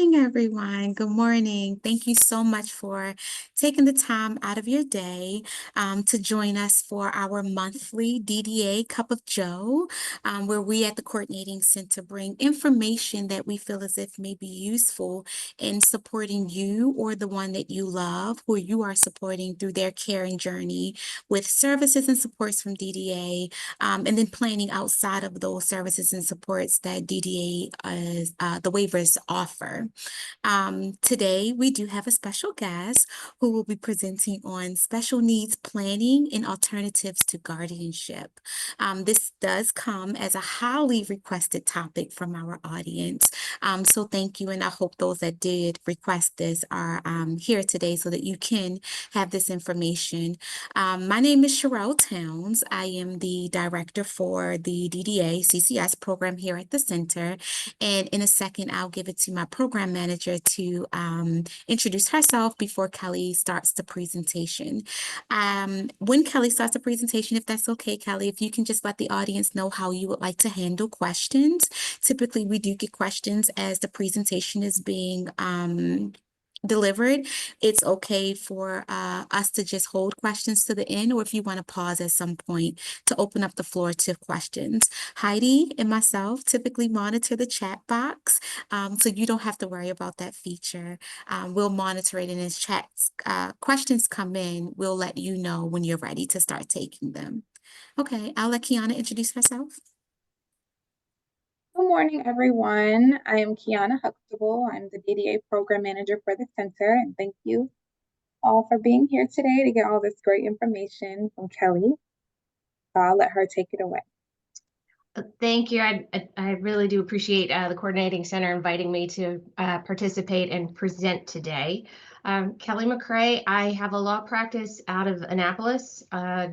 morning, everyone. Good morning. Thank you so much for taking the time out of your day to join us for our monthly DDA Cup of Joe, where we at the Coordinating Center bring information that we feel as if may be useful in supporting you or the one that you love, who you are supporting through their caring journey with services and supports from DDA, and then planning outside of those services and supports that DDA the waivers offer. Today, we do have a special guest who will be presenting on special needs planning and alternatives to guardianship. This does come as a highly requested topic from our audience. So thank you, and I hope those that did request this are here today so that you can have this information. My name is Sherelle Towns. I am the director for the DDA CCS program here at the center. And in a second, I'll give it to my program manager to introduce herself before Kelly starts the presentation. When Kelly starts the presentation, if that's okay, Kelly, if you can just let the audience know how you would like to handle questions. Typically, we do get questions as the presentation is being delivered. It's okay for us to just hold questions to the end, or if you want to pause at some point to open up the floor to questions. Heidi and myself typically monitor the chat box, so you don't have to worry about that feature. We'll monitor it, and as questions come in, we'll let you know when you're ready to start taking them. Okay, I'll let Kiana introduce herself. Good morning, everyone. I am Kiana Huxtable. I'm the DDA Program Manager for the Center, and thank you all for being here today to get all this great information from Kelly. I'll let her take it away. Thank you. I really do appreciate the Coordinating Center inviting me to participate and present today. Kelly McCrae, I have a law practice out of Annapolis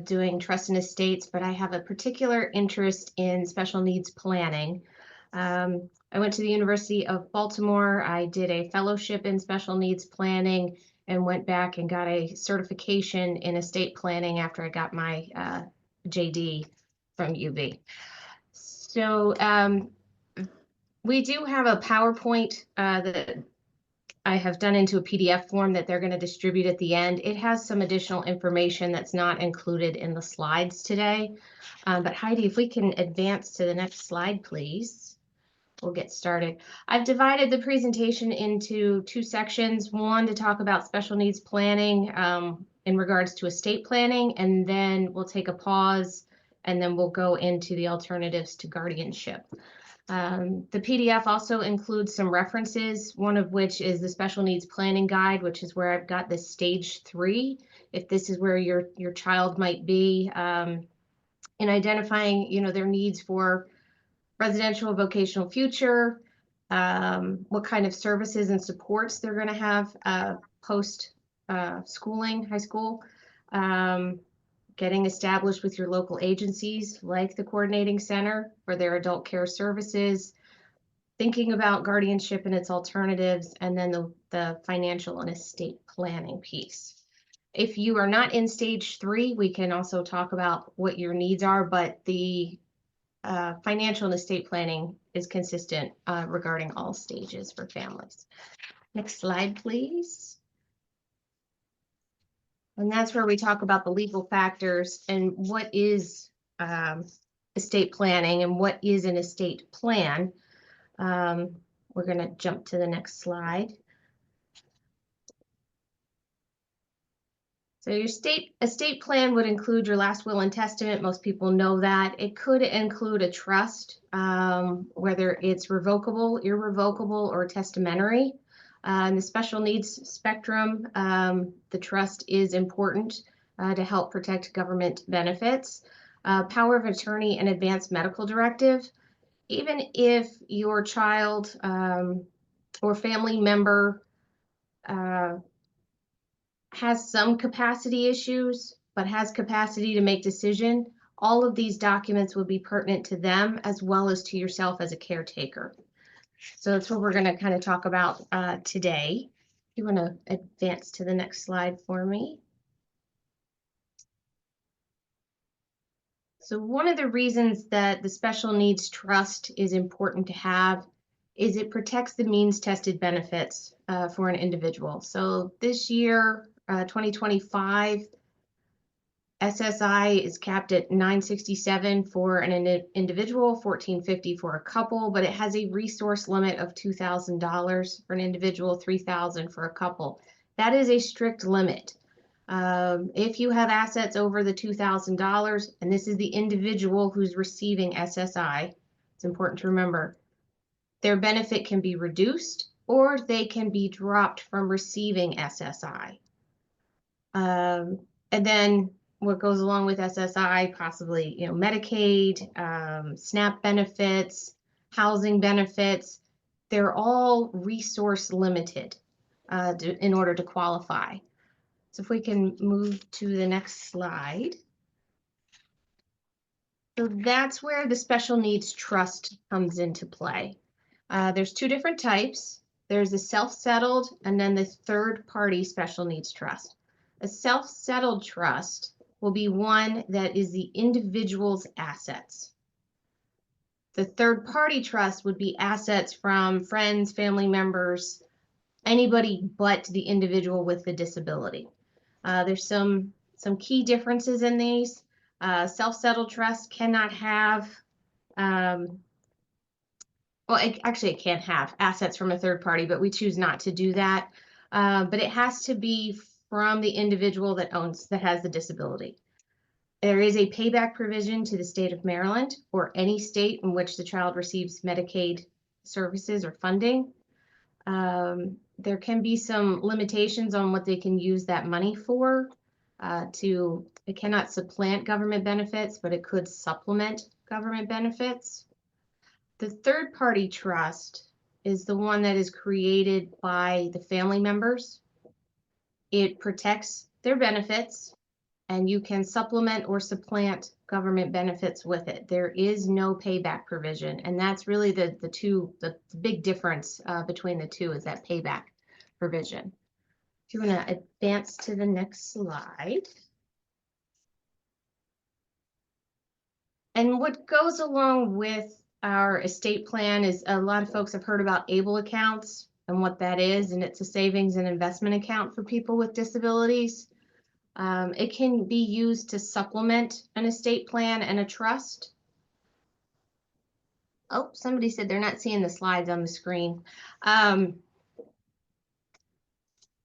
doing trust and estates, but I have a particular interest in special needs planning. I went to the University of Baltimore. I did a fellowship in special needs planning and went back and got a certification in estate planning after I got my JD from UV. So we do have a PowerPoint that I have done into a PDF form that they're going to distribute at the end. It has some additional information that's not included in the slides today. But Heidi, if we can advance to the next slide, please. We'll get started. I've divided the presentation into two sections. One to talk about special needs planning in regards to estate planning, and then we'll take a pause, and then we'll go into the alternatives to guardianship. The PDF also includes some references, one of which is the special needs planning guide, which is where I've got the stage 3, if this is where your child might be in identifying, their needs for residential vocational future, what kind of services and supports they're going to have post schooling, high school, getting established with your local agencies like the Coordinating Center for their adult care services, thinking about guardianship and its alternatives, and then the financial and estate planning piece. If you are not in stage 3, we can also talk about what your needs are, but the financial and estate planning is consistent regarding all stages for families. Next slide, please. And that's where we talk about the legal factors and what is estate planning and what is an estate plan. We're going to jump to the next slide. So your estate plan would include your last will and testament. Most people know that. It could include a trust, whether it's revocable, irrevocable, or testamentary. In the special needs spectrum, the trust is important to help protect government benefits. Power of attorney and advanced medical directive. Even if your child or family member has some capacity issues, but has capacity to make decision, all of these documents will be pertinent to them as well as to yourself as a caretaker. So that's what we're going to kind of talk about today. You want to advance to the next slide for me? So one of the reasons that the special needs trust is important to have is it protects the means tested benefits for an individual. So this year, 2025, SSI is capped at $967 for an individual, $1,450 for a couple, but it has a resource limit of $2,000 for an individual, $3,000 for a couple. That is a strict limit. If you have assets over the $2,000, and this is the individual who's receiving SSI, it's important to remember, their benefit can be reduced or they can be dropped from receiving SSI. And then what goes along with SSI, possibly, Medicaid, SNAP benefits, housing benefits, they're all resource limited in order to qualify. So if we can move to the next slide. So that's where the special needs trust comes into play. There's two different types. There's a self-settled and then the third-party special needs trust. A self-settled trust will be one that is the individual's assets. The third-party trust would be assets from friends, family members, anybody but the individual with the disability. There's some key differences in these. Self-settled trust cannot have, it can have assets from a third party, but we choose not to do that. But it has to be from the individual that has the disability. There is a payback provision to the state of Maryland or any state in which the child receives Medicaid services or funding. There can be some limitations on what they can use that money for. It cannot supplant government benefits, but it could supplement government benefits. The third-party trust is the one that is created by the family members. It protects their benefits, and you can supplement or supplant government benefits with it. There is no payback provision, and that's really the big difference between the two is that payback provision. If you want to advance to the next slide. And what goes along with our estate plan is a lot of folks have heard about ABLE accounts and what that is, and it's a savings and investment account for people with disabilities. It can be used to supplement an estate plan and a trust. Oh, somebody said they're not seeing the slides on the screen. But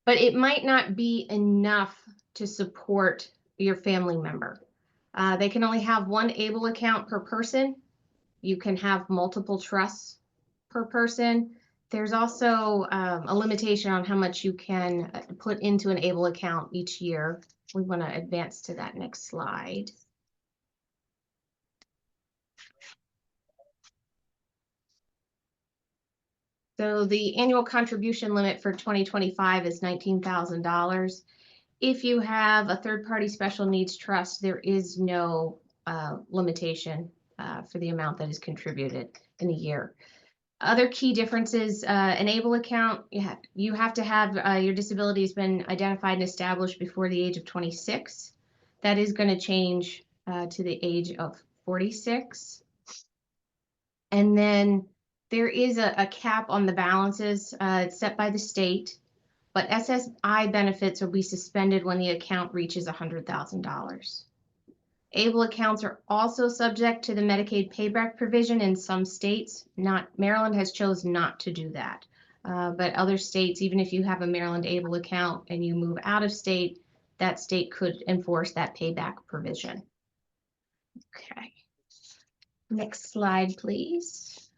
it might not be enough to support your family member. They can only have one ABLE account per person. You can have multiple trusts per person. There's also a limitation on how much you can put into an ABLE account each year. We want to advance to that next slide. So the annual contribution limit for 2025 is $19,000. If you have a third-party special needs trust, there is no limitation for the amount that is contributed in a year. Other key differences, an ABLE account, you have to have your disability has been identified and established before the age of 26. That is going to change to the age of 46. And then there is a cap on the balances. It's set by the state, but SSI benefits will be suspended when the account reaches $100,000. ABLE accounts are also subject to the Medicaid payback provision in some states. Maryland has chosen not to do that. But other states, even if you have a Maryland ABLE account and you move out of state, that state could enforce that payback provision. Okay. Next slide, please.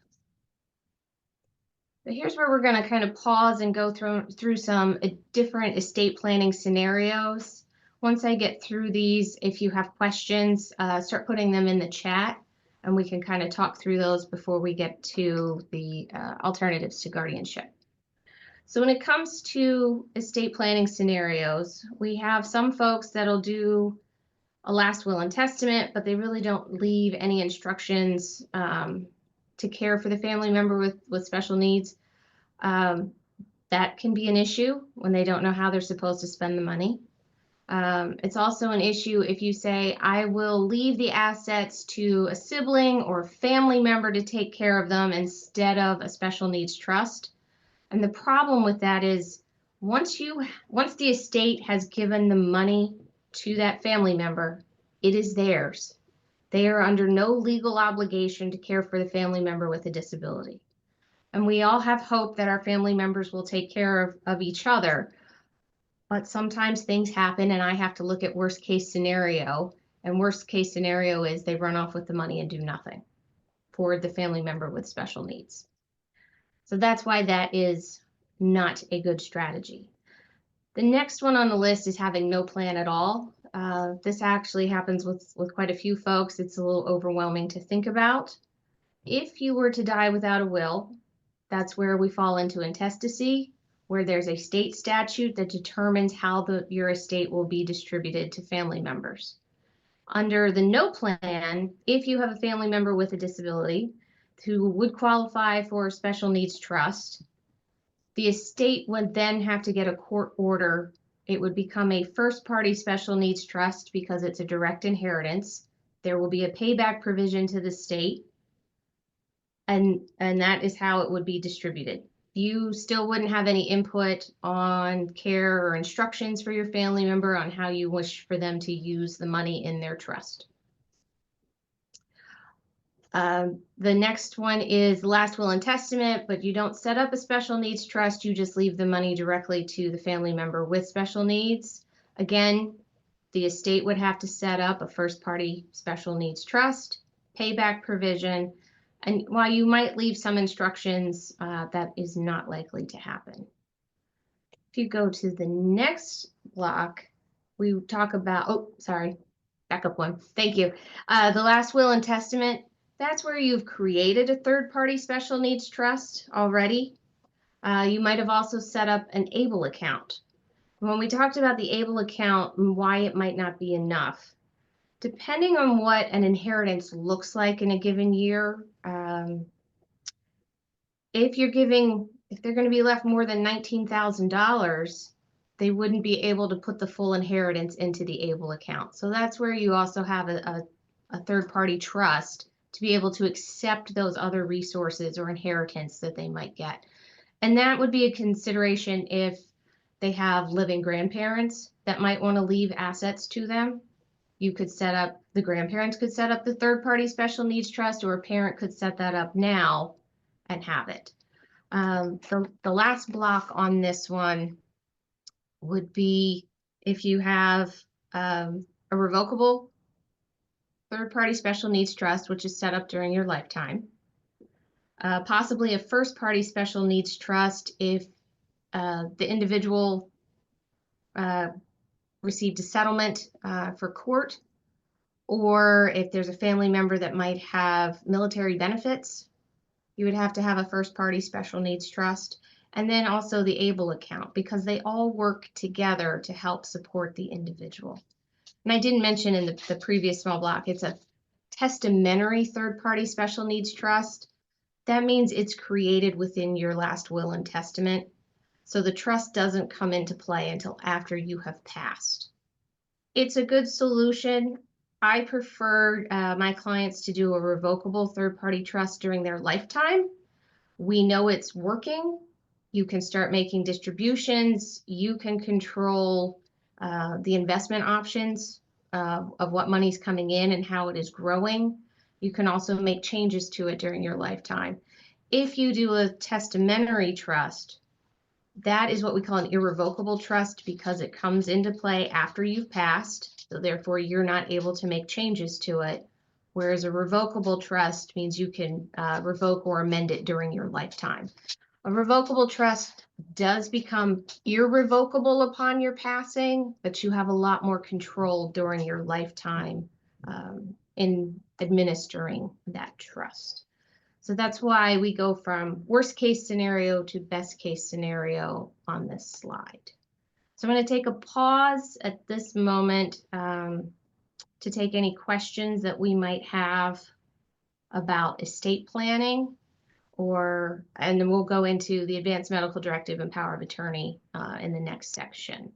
So here's where we're going to kind of pause and go through some different estate planning scenarios. Once I get through these, if you have questions, start putting them in the chat, and we can kind of talk through those before we get to the alternatives to guardianship. So when it comes to estate planning scenarios, we have some folks that'll do a last will and testament, but they really don't leave any instructions to care for the family member with special needs. That can be an issue when they don't know how they're supposed to spend the money. It's also an issue if you say, I will leave the assets to a sibling or family member to take care of them instead of a special needs trust. And the problem with that is once the estate has given the money to that family member, it is theirs. They are under no legal obligation to care for the family member with a disability. And we all have hope that our family members will take care of each other. But sometimes things happen and I have to look at worst case scenario. And worst case scenario is they run off with the money and do nothing for the family member with special needs. So that's why that is not a good strategy. The next one on the list is having no plan at all. This actually happens with quite a few folks. It's a little overwhelming to think about. If you were to die without a will, that's where we fall into intestacy, where there's a state statute that determines how your estate will be distributed to family members. Under the no plan, if you have a family member with a disability who would qualify for a special needs trust, the estate would then have to get a court order. It would become a first party special needs trust because it's a direct inheritance. There will be a payback provision to the state, and that is how it would be distributed. You still wouldn't have any input on care or instructions for your family member on how you wish for them to use the money in their trust. The next one is last will and testament, but you don't set up a special needs trust. You just leave the money directly to the family member with special needs. Again, the estate would have to set up a first party special needs trust, payback provision, and while you might leave some instructions, that is not likely to happen. If you go to the next block, we talk about, oh, sorry, back up one. Thank you. The last will and testament, that's where you've created a third-party special needs trust already. You might have also set up an ABLE account. When we talked about the ABLE account and why it might not be enough, depending on what an inheritance looks like in a given year, if they're going to be left more than $19,000, they wouldn't be able to put the full inheritance into the ABLE account. So that's where you also have a third-party trust to be able to accept those other resources or inheritance that they might get. And that would be a consideration if they have living grandparents that might want to leave assets to them. The grandparents could set up the third-party special needs trust, or a parent could set that up now and have it. The last block on this one would be if you have a revocable third-party special needs trust, which is set up during your lifetime. Possibly a first-party special needs trust if the individual received a settlement for court, or if there's a family member that might have military benefits, you would have to have a first-party special needs trust. And then also the ABLE account, because they all work together to help support the individual. And I didn't mention in the previous small block, it's a testamentary third-party special needs trust. That means it's created within your last will and testament. So the trust doesn't come into play until after you have passed. It's a good solution. I prefer my clients to do a revocable third-party trust during their lifetime. We know it's working. You can start making distributions. You can control the investment options of what money's coming in and how it is growing. You can also make changes to it during your lifetime. If you do a testamentary trust, that is what we call an irrevocable trust because it comes into play after you've passed. So therefore, you're not able to make changes to it. Whereas a revocable trust means you can revoke or amend it during your lifetime. A revocable trust does become irrevocable upon your passing, but you have a lot more control during your lifetime in administering that trust. So that's why we go from worst case scenario to best case scenario on this slide. So I'm going to take a pause at this moment to take any questions that we might have about estate planning, and then we'll go into the advanced medical directive and power of attorney in the next section.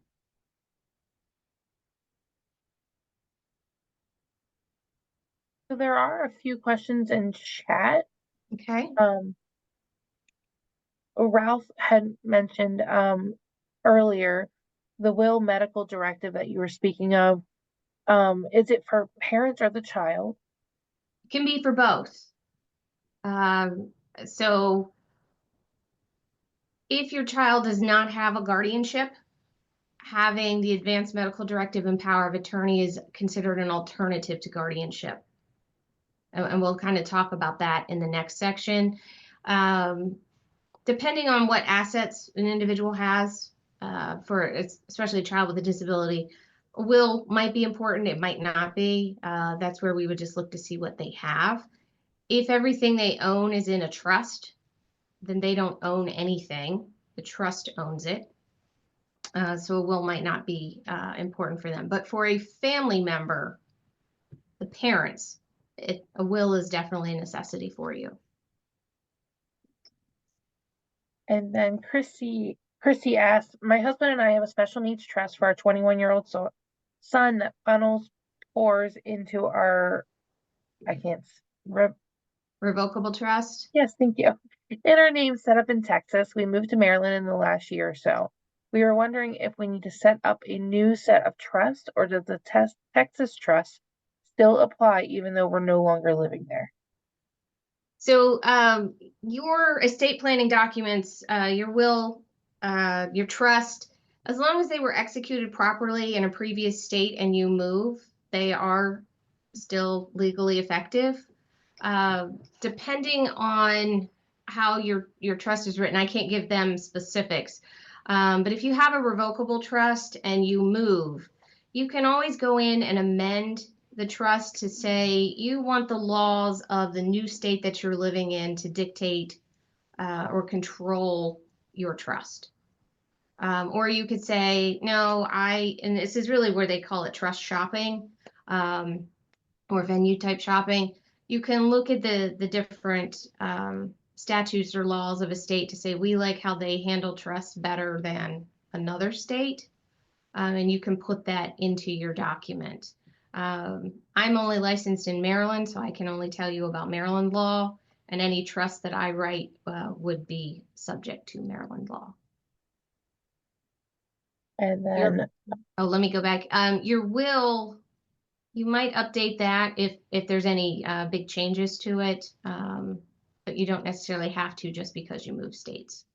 So there are a few questions in chat. Okay. Ralph had mentioned earlier the will medical directive that you were speaking of. Is it for parents or the child? It can be for both. So if your child does not have a guardianship, having the advanced medical directive and power of attorney is considered an alternative to guardianship. And we'll kind of talk about that in the next section. Depending on what assets an individual has, for especially a child with a disability, a will might be important, it might not be. That's where we would just look to see what they have. If everything they own is in a trust, then they don't own anything. The trust owns it. So a will might not be important for them. But for a family member, the parents, a will is definitely a necessity for you. And then Chrissy asked, my husband and I have a special needs trust for our 21-year-old son that pours into our, Revocable trust. yes, thank you. In our name set up in Texas. We moved to Maryland in the last year or so. We were wondering if we need to set up a new set of trust, or does the Texas trust still apply even though we're no longer living there? So your estate planning documents, your will, your trust, as long as they were executed properly in a previous state and you move, they are still legally effective. Depending on how your trust is written, I can't give them specifics. But if you have a revocable trust and you move, you can always go in and amend the trust to say you want the laws of the new state that you're living in to dictate or control your trust. Or you could say, no, and this is really where they call it trust shopping, or venue type shopping. You can look at the different statutes or laws of a state to say, we like how they handle trusts better than another state. And you can put that into your document. I'm only licensed in Maryland, so I can only tell you about Maryland law, and any trust that I write would be subject to Maryland law. And then, let me go back. Your will, you might update that if there's any big changes to it, but you don't necessarily have to just because you move states.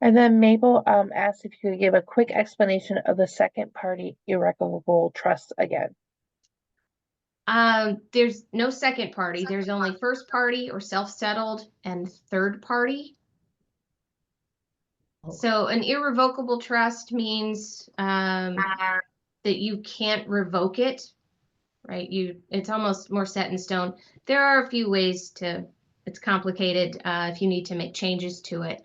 and then Mabel asked if you could give a quick explanation of the second party irrevocable trust again. There's no second party. There's only first party or self-settled and third party. So an irrevocable trust means that you can't revoke it, right? It's almost more set in stone. There are a few ways it's complicated if you need to make changes to it.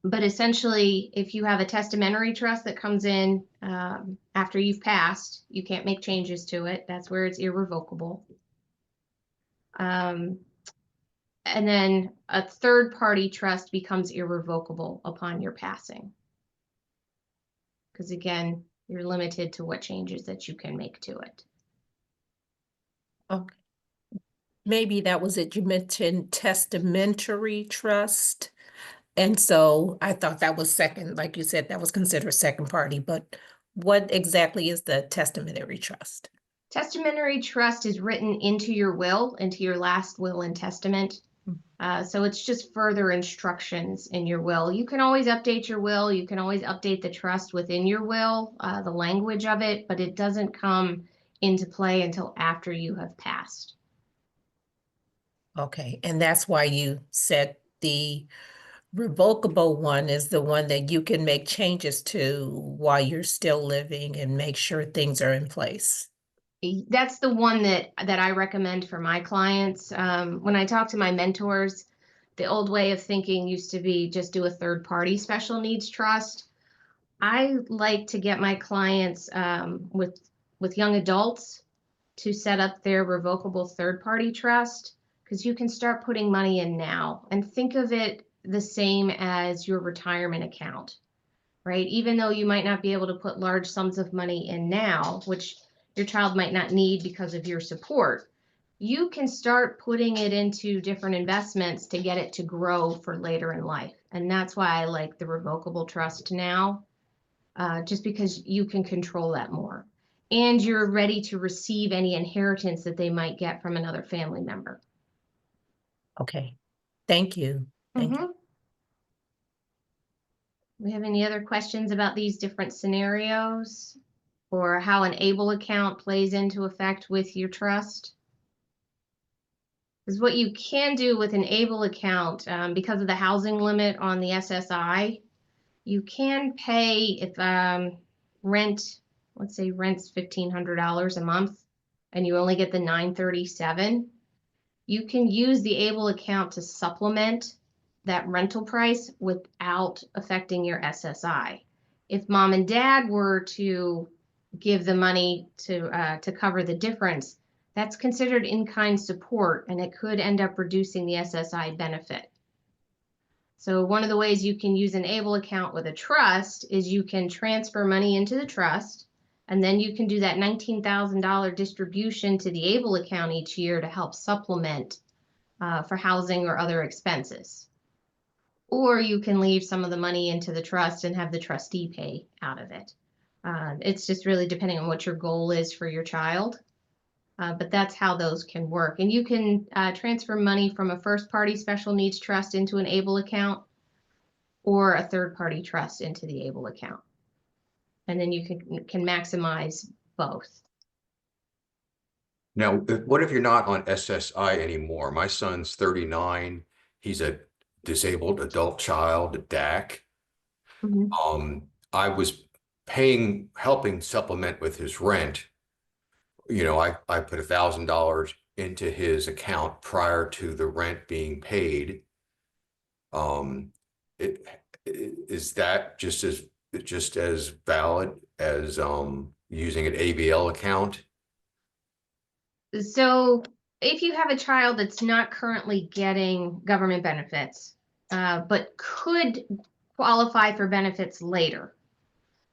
But essentially, if you have a testamentary trust that comes in after you've passed, you can't make changes to it. That's where it's irrevocable. And then a third party trust becomes irrevocable upon your passing. Because again, you're limited to what changes that you can make to it. Okay. Maybe that was it. You mentioned testamentary trust. And so I thought that was second, like you said, that was considered second party, but what exactly is the testamentary trust? Testamentary trust is written into your will, into your last will and testament. So it's just further instructions in your will. You can always update your will. You can always update the trust within your will, the language of it, but it doesn't come into play until after you have passed. Okay, and that's why you said the revocable one is the one that you can make changes to while you're still living and make sure things are in place. That's the one that I recommend for my clients. When I talk to my mentors, the old way of thinking used to be just do a third party special needs trust. I like to get my clients with young adults to set up their revocable third party trust, because you can start putting money in now and think of it the same as your retirement account. right? Even though you might not be able to put large sums of money in now, which your child might not need because of your support, you can start putting it into different investments to get it to grow for later in life. And that's why I like the revocable trust now, just because you can control that more. And you're ready to receive any inheritance that they might get from another family member. Okay, thank you. Thank you. We have any other questions about these different scenarios or how an ABLE account plays into effect with your trust? Because what you can do with an ABLE account, because of the housing limit on the SSI, you can pay if rent, let's say rent's $1,500 a month and you only get the $937, you can use the ABLE account to supplement that rental price without affecting your SSI. If mom and dad were to give the money to cover the difference, that's considered in-kind support and it could end up reducing the SSI benefit. So one of the ways you can use an ABLE account with a trust is you can transfer money into the trust, and then you can do that $19,000 distribution to the ABLE account each year to help supplement for housing or other expenses. Or you can leave some of the money into the trust and have the trustee pay out of it. It's just really depending on what your goal is for your child. But that's how those can work. And you can transfer money from a first-party special needs trust into an ABLE account or a third-party trust into the ABLE account. And then you can maximize both. Now, what if you're not on SSI anymore? My son's 39. He's a disabled adult child, a DAC. I was helping supplement with his rent. You know, I put $1,000 into his account prior to the rent being paid. Is that just as valid as using an ABL account? So if you have a child that's not currently getting government benefits, but could qualify for benefits later,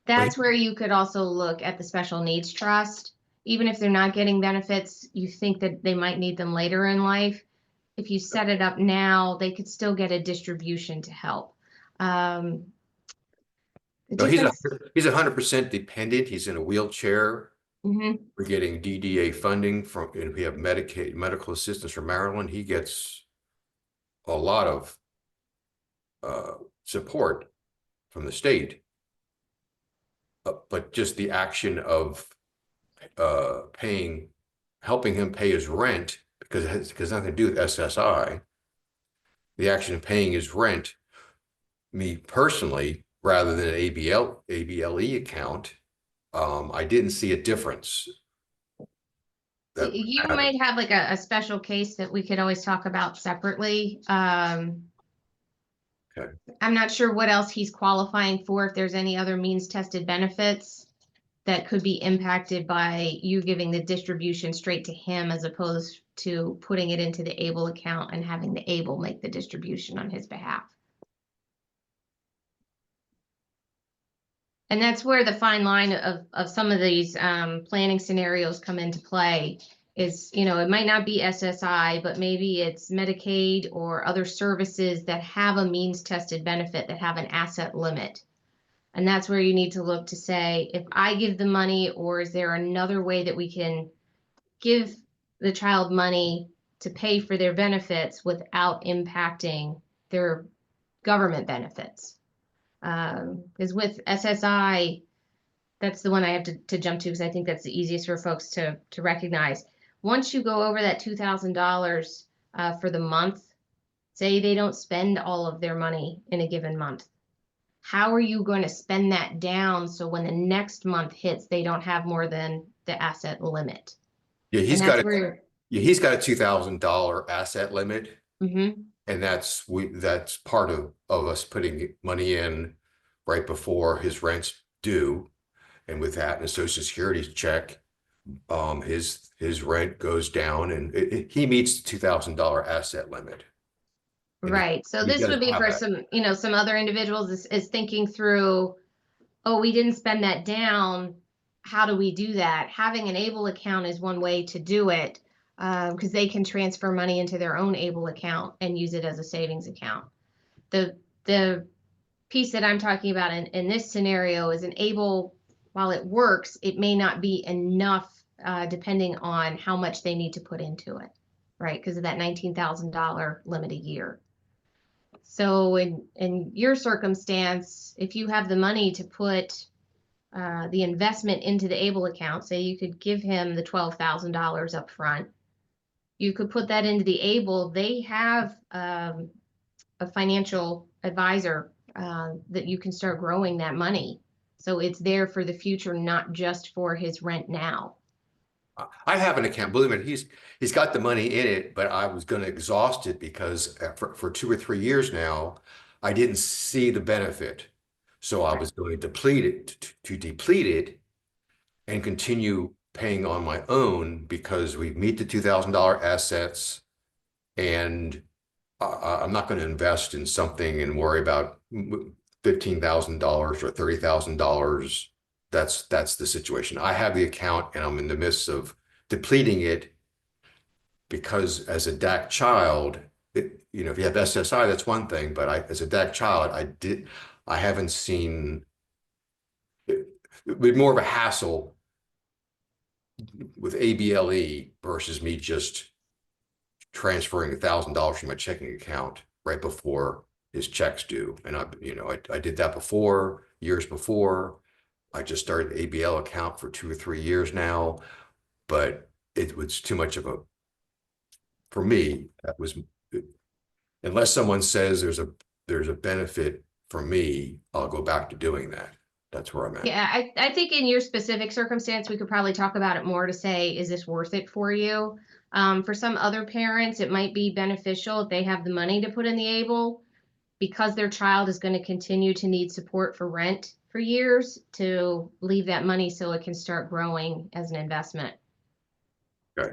that's where you could also look at the special needs trust. Even if they're not getting benefits, you think that they might need them later in life. If you set it up now, they could still get a distribution to help. No, he's 100% dependent. He's in a wheelchair. We're getting DDA funding from, and we have Medicaid medical assistance from Maryland. He gets a lot of support from the state, but just the action of helping him pay his rent, because it has nothing to do with SSI. The action of paying his rent, me personally, rather than an ABLE account, I didn't see a difference. You might have like a special case that we could always talk about separately. Okay. I'm not sure what else he's qualifying for, if there's any other means tested benefits that could be impacted by you giving the distribution straight to him as opposed to putting it into the ABLE account and having the ABLE make the distribution on his behalf. And that's where the fine line of some of these planning scenarios come into play is, you know, it might not be SSI, but maybe it's Medicaid or other services that have a means tested benefit that have an asset limit. And that's where you need to look to say, if I give the money, or is there another way that we can give the child money to pay for their benefits without impacting their government benefits? Because with SSI, that's the one I have to jump to because I think that's the easiest for folks to recognize. Once you go over that $2,000 for the month, say they don't spend all of their money in a given month. How are you going to spend that down so when the next month hits, they don't have more than the asset limit? Yeah, he's got a $2,000 asset limit. And that's part of us putting money in right before his rent's due. And with that and a Social Security check, his rent goes down and he meets the $2,000 asset limit. Right. So this would be for some, you know, some other individuals is thinking through, oh, we didn't spend that down. How do we do that? Having an ABLE account is one way to do it, because they can transfer money into their own ABLE account and use it as a savings account. The piece that I'm talking about in this scenario is an ABLE, while it works, it may not be enough depending on how much they need to put into it, right? Because of that $19,000 limit a year. So in your circumstance, if you have the money to put the investment into the ABLE account, say you could give him the $12,000 up front, you could put that into the ABLE. They have a financial advisor that you can start growing that money. So it's there for the future, not just for his rent now. I have an account, believe me, he's got the money in it, but I was going to exhaust it because for 2 or 3 years now, I didn't see the benefit. So I was going to deplete it to deplete it and continue paying on my own because we meet the $2,000 assets, and I'm not going to invest in something and worry about $15,000 or $30,000. That's the situation. I have the account and I'm in the midst of depleting it because as a DAC child, if you have SSI, that's one thing, but as a DAC child, I haven't seen it would be more of a hassle with ABLE versus me just transferring $1,000 from my checking account right before his checks due. And I did that before, years before. I just started an ABL account for 2 or 3 years now, but it was too much of for me, that was, unless someone says there's a benefit for me, I'll go back to doing that. That's where I'm at. Yeah, I think in your specific circumstance, we could probably talk about it more to say, is this worth it for you? For some other parents, it might be beneficial if they have the money to put in the ABLE, because their child is going to continue to need support for rent for years, to leave that money so it can start growing as an investment. Okay.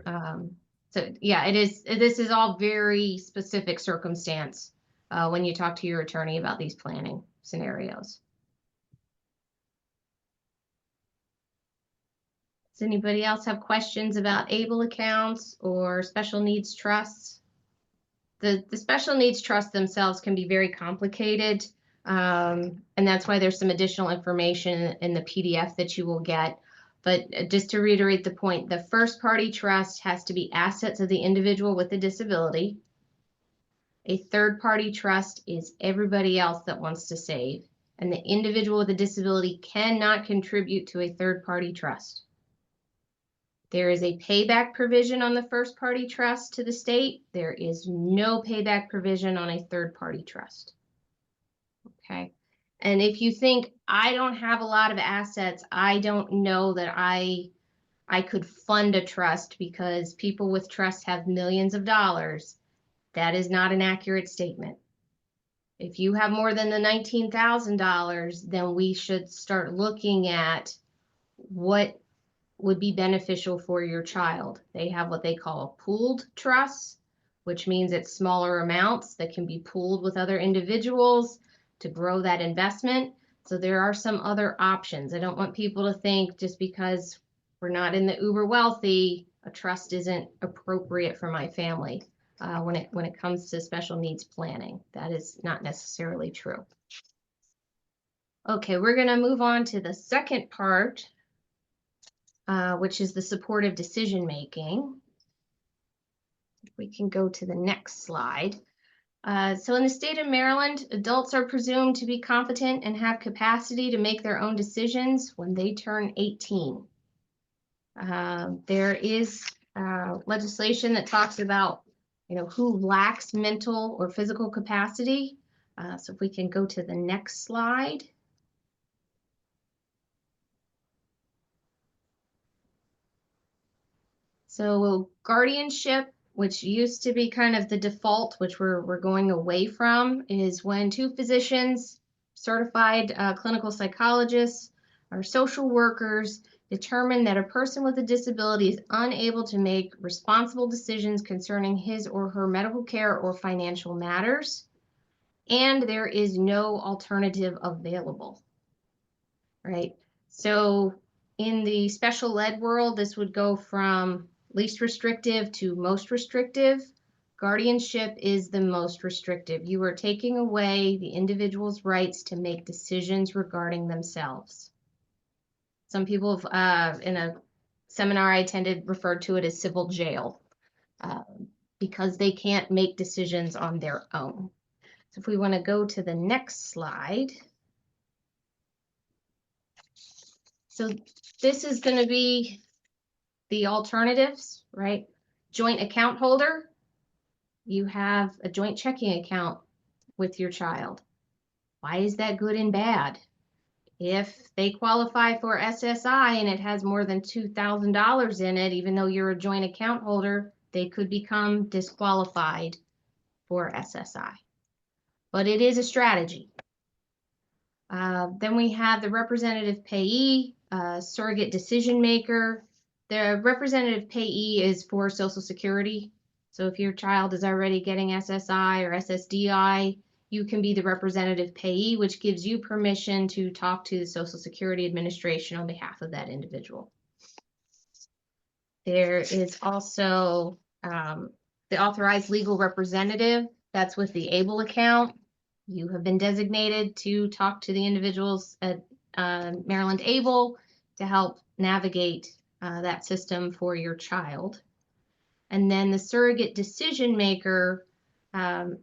So yeah, this is all very specific circumstance when you talk to your attorney about these planning scenarios. Does anybody else have questions about ABLE accounts or special needs trusts? The special needs trusts themselves can be very complicated, and that's why there's some additional information in the PDF that you will get. But just to reiterate the point, the first party trust has to be assets of the individual with a disability. A third party trust is everybody else that wants to save, and the individual with a disability cannot contribute to a third party trust. There is a payback provision on the first party trust to the state. There is no payback provision on a third party trust. Okay. And if you think, I don't have a lot of assets, I don't know that I could fund a trust because people with trusts have millions of dollars, that is not an accurate statement. If you have more than the $19,000, then we should start looking at what would be beneficial for your child. They have what they call pooled trusts, which means it's smaller amounts that can be pooled with other individuals to grow that investment. So there are some other options. I don't want people to think just because we're not in the uber wealthy, a trust isn't appropriate for my family. When it comes to special needs planning, that is not necessarily true. Okay, we're going to move on to the second part, which is the supportive decision making. We can go to the next slide. So in the state of Maryland, adults are presumed to be competent and have capacity to make their own decisions when they turn 18. There is legislation that talks about, who lacks mental or physical capacity. So if we can go to the next slide. So guardianship, which used to be kind of the default, which we're going away from, is when two physicians, certified clinical psychologists, or social workers determine that a person with a disability is unable to make responsible decisions concerning his or her medical care or financial matters, and there is no alternative available. right? So in the special ed world, this would go from least restrictive to most restrictive. Guardianship is the most restrictive. You are taking away the individual's rights to make decisions regarding themselves. Some people in a seminar I attended referred to it as civil jail because they can't make decisions on their own. So if we want to go to the next slide. So this is going to be the alternatives, right? Joint account holder. You have a joint checking account with your child. Why is that good and bad? If they qualify for SSI and it has more than $2,000 in it, even though you're a joint account holder, they could become disqualified for SSI. But it is a strategy. Then we have the representative payee, surrogate decision maker. The representative payee is for Social Security. So if your child is already getting SSI or SSDI, you can be the representative payee, which gives you permission to talk to the Social Security Administration on behalf of that individual. There is also the authorized legal representative. That's with the ABLE account. You have been designated to talk to the individuals at Maryland ABLE to help navigate that system for your child. And then the surrogate decision maker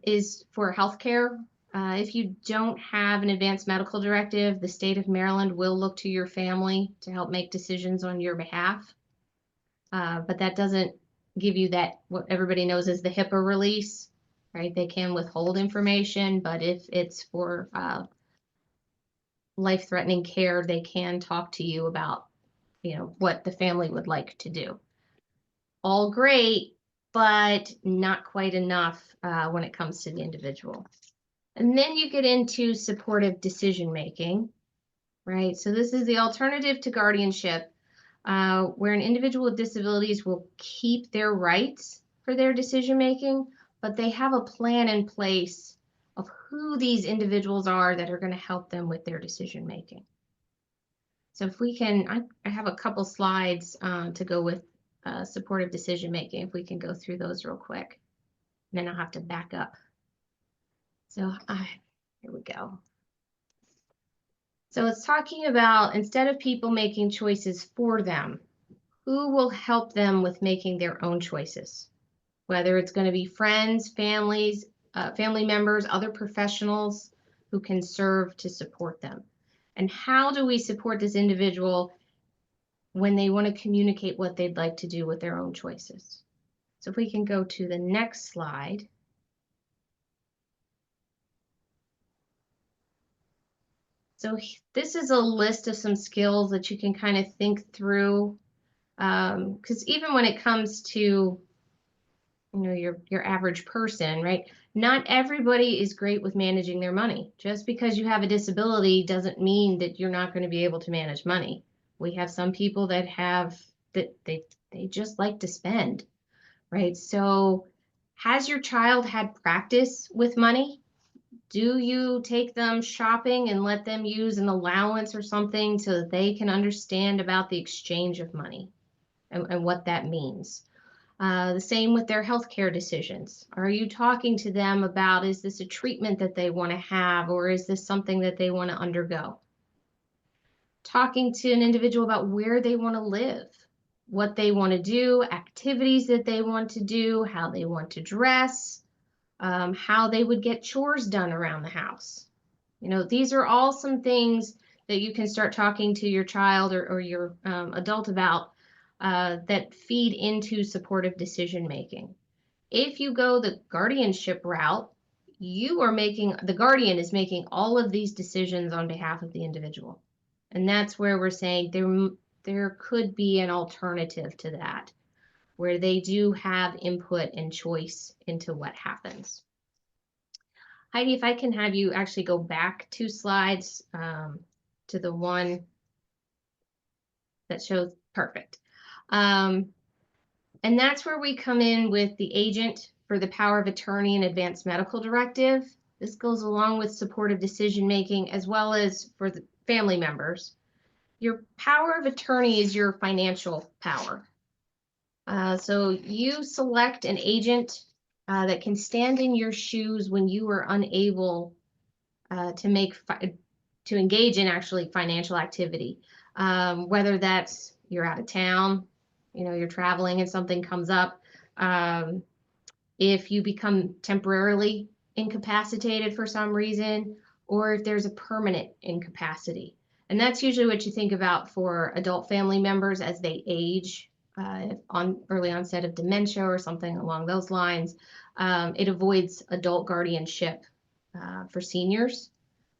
is for healthcare. If you don't have an advanced medical directive, the state of Maryland will look to your family to help make decisions on your behalf. But that doesn't give you that, what everybody knows as the HIPAA release, right? They can withhold information, but if it's for life-threatening care, they can talk to you about, what the family would like to do. All great, but not quite enough when it comes to the individual. And then you get into supportive decision-making, right? So this is the alternative to guardianship, where an individual with disabilities will keep their rights for their decision-making, but they have a plan in place of who these individuals are that are going to help them with their decision-making. So if we can, I have a couple slides to go with supportive decision-making, if we can go through those real quick. And then I'll have to back up. So here we go. So it's talking about, instead of people making choices for them, who will help them with making their own choices? Whether it's going to be friends, families, family members, other professionals who can serve to support them. And how do we support this individual when they want to communicate what they'd like to do with their own choices? So if we can go to the next slide. So this is a list of some skills that you can kind of think through, because even when it comes to your average person, right? Not everybody is great with managing their money. Just because you have a disability doesn't mean that you're not going to be able to manage money. We have some people that they just like to spend, right? So has your child had practice with money? Do you take them shopping and let them use an allowance or something so that they can understand about the exchange of money and what that means? The same with their healthcare decisions. Are you talking to them about, is this a treatment that they want to have, or is this something that they want to undergo? Talking to an individual about where they want to live, what they want to do, activities that they want to do, how they want to dress, how they would get chores done around the house. These are all some things that you can start talking to your child or your adult about that feed into supportive decision making. If you go the guardianship route, the guardian is making all of these decisions on behalf of the individual. And that's where we're saying there could be an alternative to that, where they do have input and choice into what happens. Heidi, if I can have you actually go back 2 slides to the one that shows, perfect. And that's where we come in with the agent for the power of attorney and advanced medical directive. This goes along with supportive decision making as well as for the family members. your power of attorney is your financial power. So you select an agent that can stand in your shoes when you are unable to engage in actually financial activity. Whether that's you're out of town, you're traveling and something comes up. If you become temporarily incapacitated for some reason, or if there's a permanent incapacity. And that's usually what you think about for adult family members as they age, on early onset of dementia or something along those lines. It avoids adult guardianship for seniors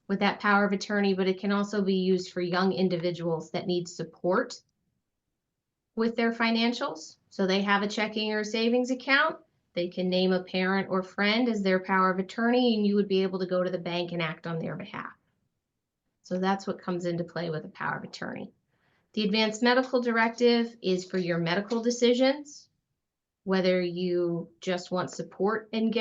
with that power of attorney, but it can also be used for young individuals that need support with their financials. So they have a checking or a savings account. They can name a parent or friend as their power of attorney, and you would be able to go to the bank and act on their behalf. So that's what comes into play with a power of attorney. The advanced medical directive is for your medical decisions, whether you just want support in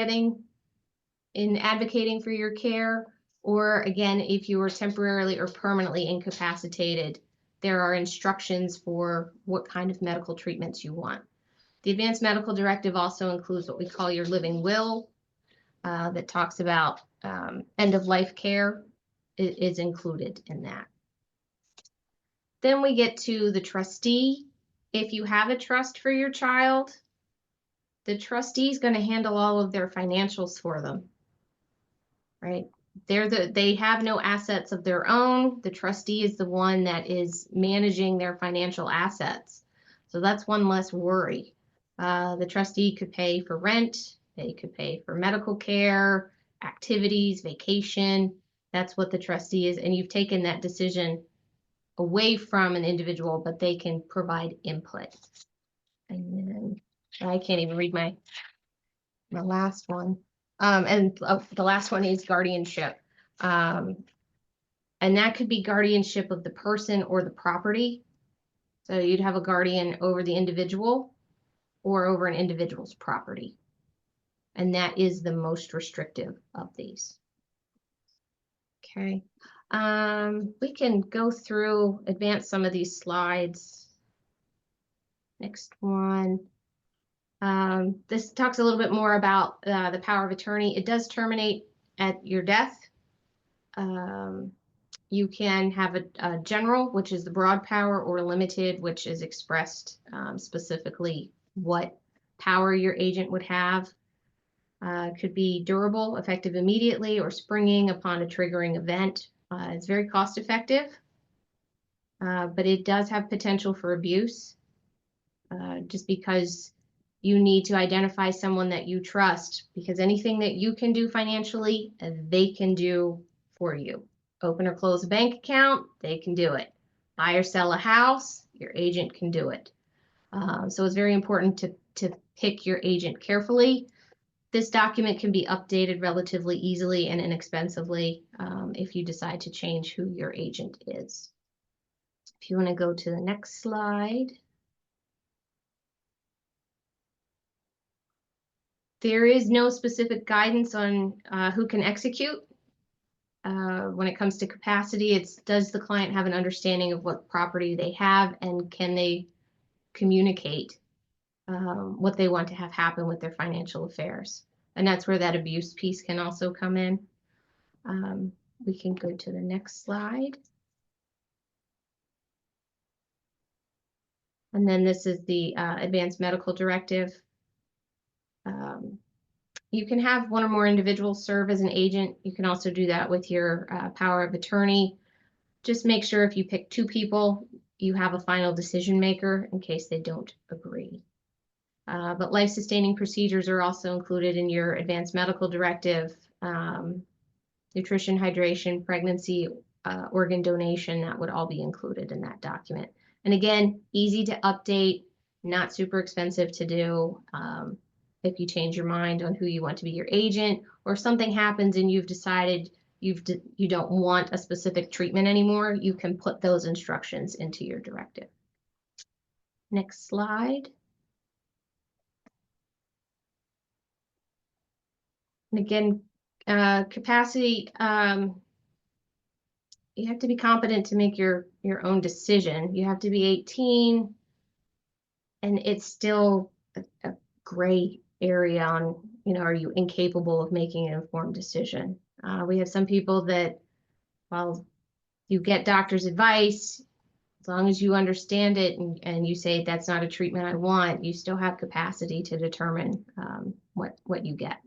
advocating for your care, or again, if you are temporarily or permanently incapacitated, there are instructions for what kind of medical treatments you want. The advanced medical directive also includes what we call your living will, that talks about end of life care is included in that. Then we get to the trustee. If you have a trust for your child, the trustee is going to handle all of their financials for them, right? They have no assets of their own. The trustee is the one that is managing their financial assets. So that's one less worry. The trustee could pay for rent. They could pay for medical care, activities, vacation. That's what the trustee is. And you've taken that decision away from an individual, but they can provide input. And then I can't even read my last one. The last one is guardianship. And that could be guardianship of the person or the property. So you'd have a guardian over the individual or over an individual's property. And that is the most restrictive of these. Okay. We can go through, advance some of these slides. Next one. This talks a little bit more about the power of attorney. It does terminate at your death. You can have a general, which is the broad power, or limited, which is expressed specifically what power your agent would have. Could be durable, effective immediately, or springing upon a triggering event. It's very cost effective, but it does have potential for abuse, just because you need to identify someone that you trust, because anything that you can do financially, they can do for you. Open or close a bank account, they can do it. Buy or sell a house, your agent can do it. So it's very important to pick your agent carefully. This document can be updated relatively easily and inexpensively if you decide to change who your agent is. If you want to go to the next slide. There is no specific guidance on who can execute. When it comes to capacity, it's does the client have an understanding of what property they have, and can they communicate what they want to have happen with their financial affairs? And that's where that abuse piece can also come in. We can go to the next slide. And then this is the advanced medical directive. You can have one or more individuals serve as an agent. You can also do that with your power of attorney. Just make sure if you pick two people, you have a final decision maker in case they don't agree. But life-sustaining procedures are also included in your advanced medical directive. Nutrition, hydration, pregnancy, organ donation, that would all be included in that document. And again, easy to update, not super expensive to do. If you change your mind on who you want to be your agent, or if something happens and you've decided you don't want a specific treatment anymore, you can put those instructions into your directive. Next slide. And again, capacity, you have to be competent to make your own decision. You have to be 18, and it's still a gray area on, are you incapable of making an informed decision? We have some people that, while you get doctor's advice, as long as you understand it and you say that's not a treatment I want, you still have capacity to determine what you get.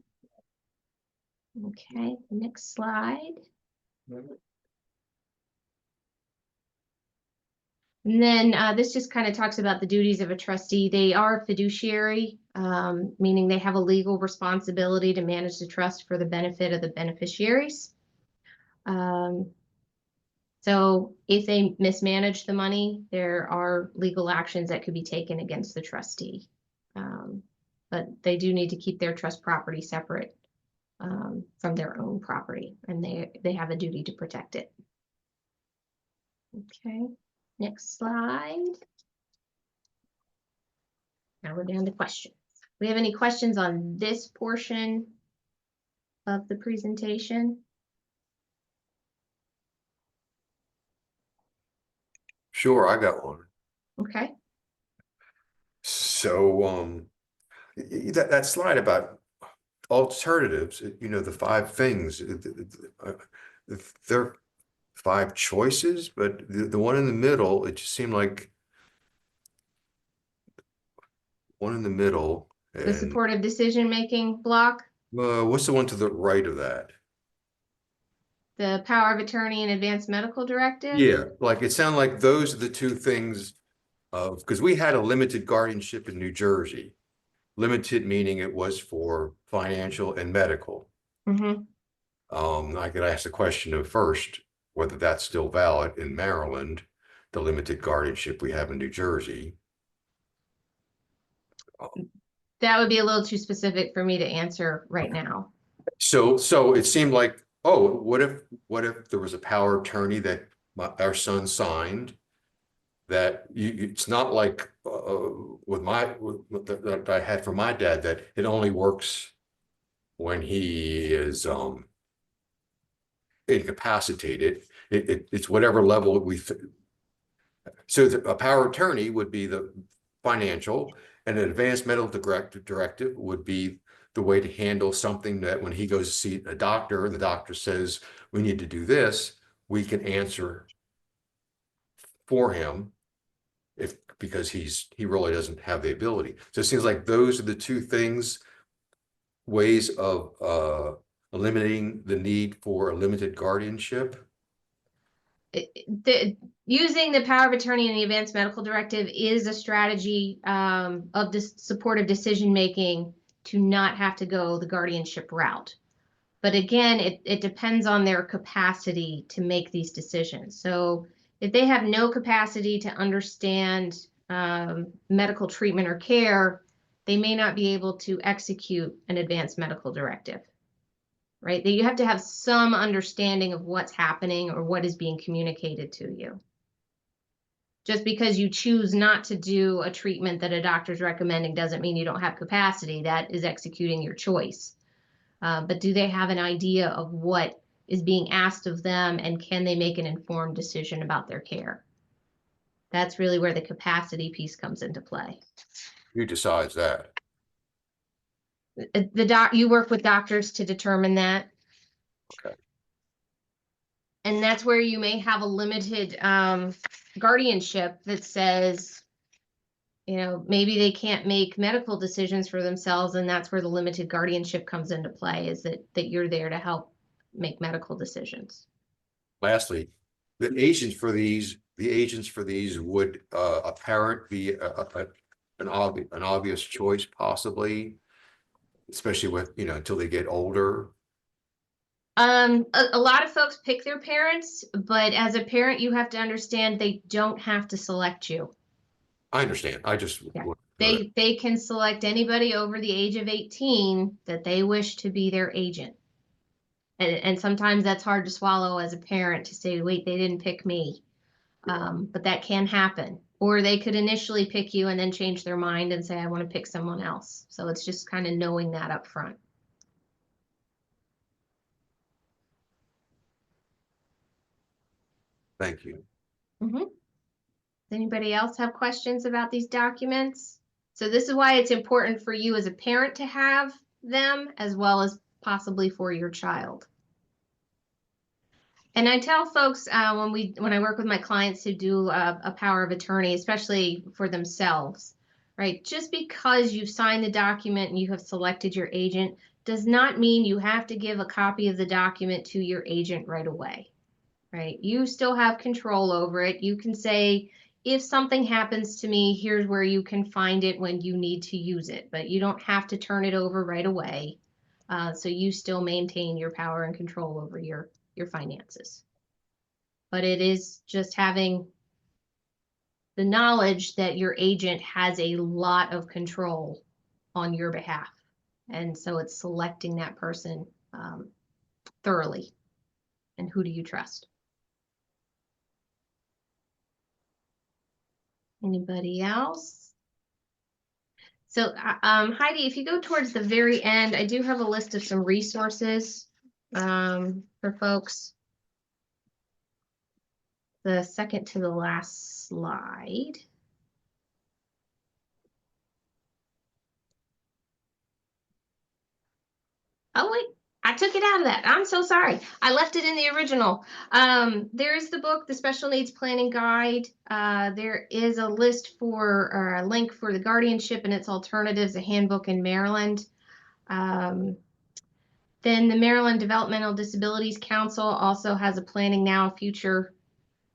Okay, next slide. And then this just kind of talks about the duties of a trustee. They are a fiduciary, meaning they have a legal responsibility to manage the trust for the benefit of the beneficiaries. So if they mismanage the money, there are legal actions that could be taken against the trustee. But they do need to keep their trust property separate from their own property, and they have a duty to protect it. Okay, next slide. Now we're down to questions. Do we have any questions on this portion of the presentation? Sure, I got one. Okay. So, that slide about alternatives, the 5 things, they're 5 choices, but the one in the middle, it just seemed like one in the middle. The And supportive decision-making block, what's the one to the right of that? the power of attorney and advanced medical directive. Yeah, like it sounded like those are the 2 things of, because we had a limited guardianship in New Jersey. Limited meaning it was for financial and medical. Mm-hmm. I could ask the question of first, whether that's still valid in Maryland, the limited guardianship we have in New Jersey. That would be a little too specific for me to answer right now. So it seemed like, oh, what if there was a power of attorney that our son signed, that it's not like that I had from my dad, that it only works when he is incapacitated. It's whatever level so a power of attorney would be the financial, and an advanced medical directive would be the way to handle something that when he goes to see a doctor, the doctor says, we need to do this, we can answer for him because he really doesn't have the ability. So it seems like those are the 2 ways of eliminating the need for a limited guardianship. Using the power of attorney and the advanced medical directive is a strategy of this supportive decision making to not have to go the guardianship route. But again, it depends on their capacity to make these decisions. So if they have no capacity to understand medical treatment or care, they may not be able to execute an advanced medical directive. Right? You have to have some understanding of what's happening or what is being communicated to you. Just because you choose not to do a treatment that a doctor's recommending doesn't mean you don't have capacity. That is executing your choice. But do they have an idea of what is being asked of them, and can they make an informed decision about their care? That's really where the capacity piece comes into play. Who decides that? You work with doctors to determine that. Okay. And that's where you may have a limited guardianship that says, maybe they can't make medical decisions for themselves, and that's where the limited guardianship comes into play, is that you're there to help make medical decisions. Lastly, the agents for these would a parent be an obvious choice, possibly, especially with until they get older. A lot of folks pick their parents, but as a parent, you have to understand they don't have to select you. I understand. I just They can select anybody over the age of 18 that they wish to be their agent. And sometimes that's hard to swallow as a parent, to say, wait, they didn't pick me. But that can happen. Or they could initially pick you and then change their mind and say, I want to pick someone else. So it's just kind of knowing that up front. Thank you. Does anybody else have questions about these documents? So this is why it's important for you as a parent to have them, as well as possibly for your child. And I tell folks when I work with my clients who do a power of attorney, especially for themselves, right? Just because you sign the document and you have selected your agent does not mean you have to give a copy of the document to your agent right away, right? You still have control over it. You can say, if something happens to me, here's where you can find it when you need to use it, but you don't have to turn it over right away. So you still maintain your power and control over your finances. But it is just having the knowledge that your agent has a lot of control on your behalf. And so it's selecting that person thoroughly. And who do you trust? Anybody else? So Heidi, if you go towards the very end, I do have a list of some resources for folks. The second to the last slide. Oh, wait, I took it out of that. I'm so sorry. I left it in the original. There is the book, The Special Needs Planning Guide. There is a list for, or a link for the Guardianship and its Alternatives, a handbook in Maryland. Then the Maryland Developmental Disabilities Council also has a Planning Now Future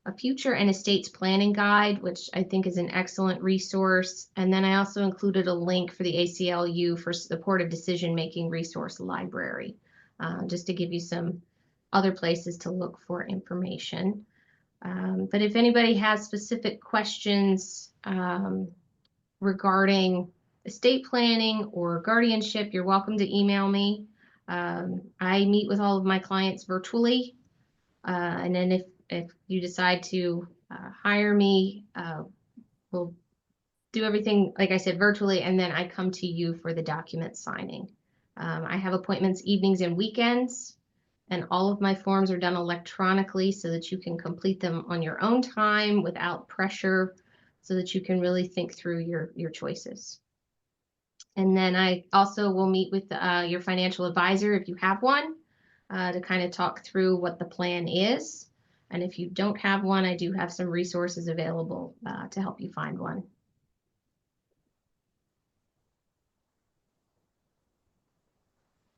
and Estates Planning Guide, which I think is an excellent resource. And then I also included a link for the ACLU for Supportive Decision Making Resource Library, just to give you some other places to look for information. But if anybody has specific questions regarding estate planning or guardianship, you're welcome to email me. I meet with all of my clients virtually. And then if you decide to hire me, we'll do everything, like I said, virtually, and then I come to you for the document signing. I have appointments evenings and weekends, and all of my forms are done electronically so that you can complete them on your own time without pressure, so that you can really think through your choices. And then I also will meet with your financial advisor if you have one, to kind of talk through what the plan is. And if you don't have one, I do have some resources available to help you find one.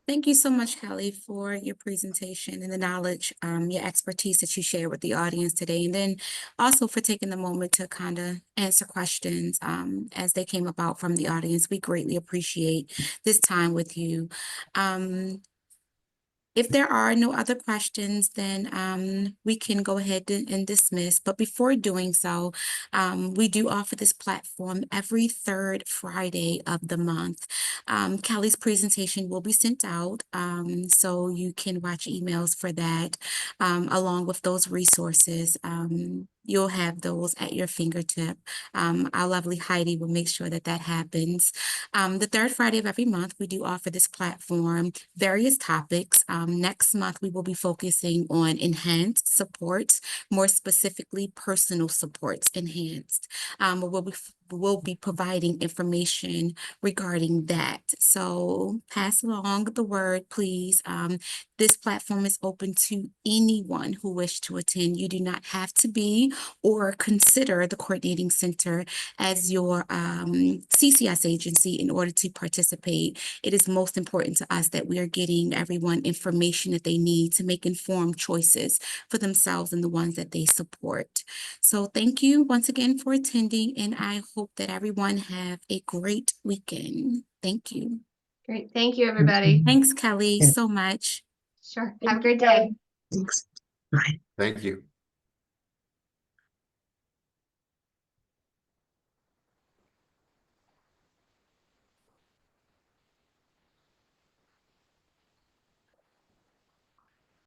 Thank you so much, Kelly, for your presentation and the knowledge, your expertise that you shared with the audience today, and then also for taking the moment to kind of answer questions as they came about from the audience. We greatly appreciate this time with you. If there are no other questions, then we can go ahead and dismiss. But before doing so, we do offer this platform every third Friday of the month. Kelly's presentation will be sent out, so you can watch emails for that, along with those resources. You'll have those at your fingertip. Our lovely Heidi will make sure that that happens. The third Friday of every month, we do offer this platform, various topics. Next month, we will be focusing on enhanced supports, more specifically personal supports enhanced. We'll be providing information regarding that. So pass along the word, please. This platform is open to anyone who wishes to attend. You do not have to be or consider the Coordinating Center as your CCS agency in order to participate. It is most important to us that we are getting everyone information that they need to make informed choices for themselves and the ones that they support. So thank you once again for attending, and I hope that everyone have a great weekend. Thank you. Great. Thank you, everybody. Thanks, Kelly, so much. Sure. Have a great day. Thanks. Bye. Thank you.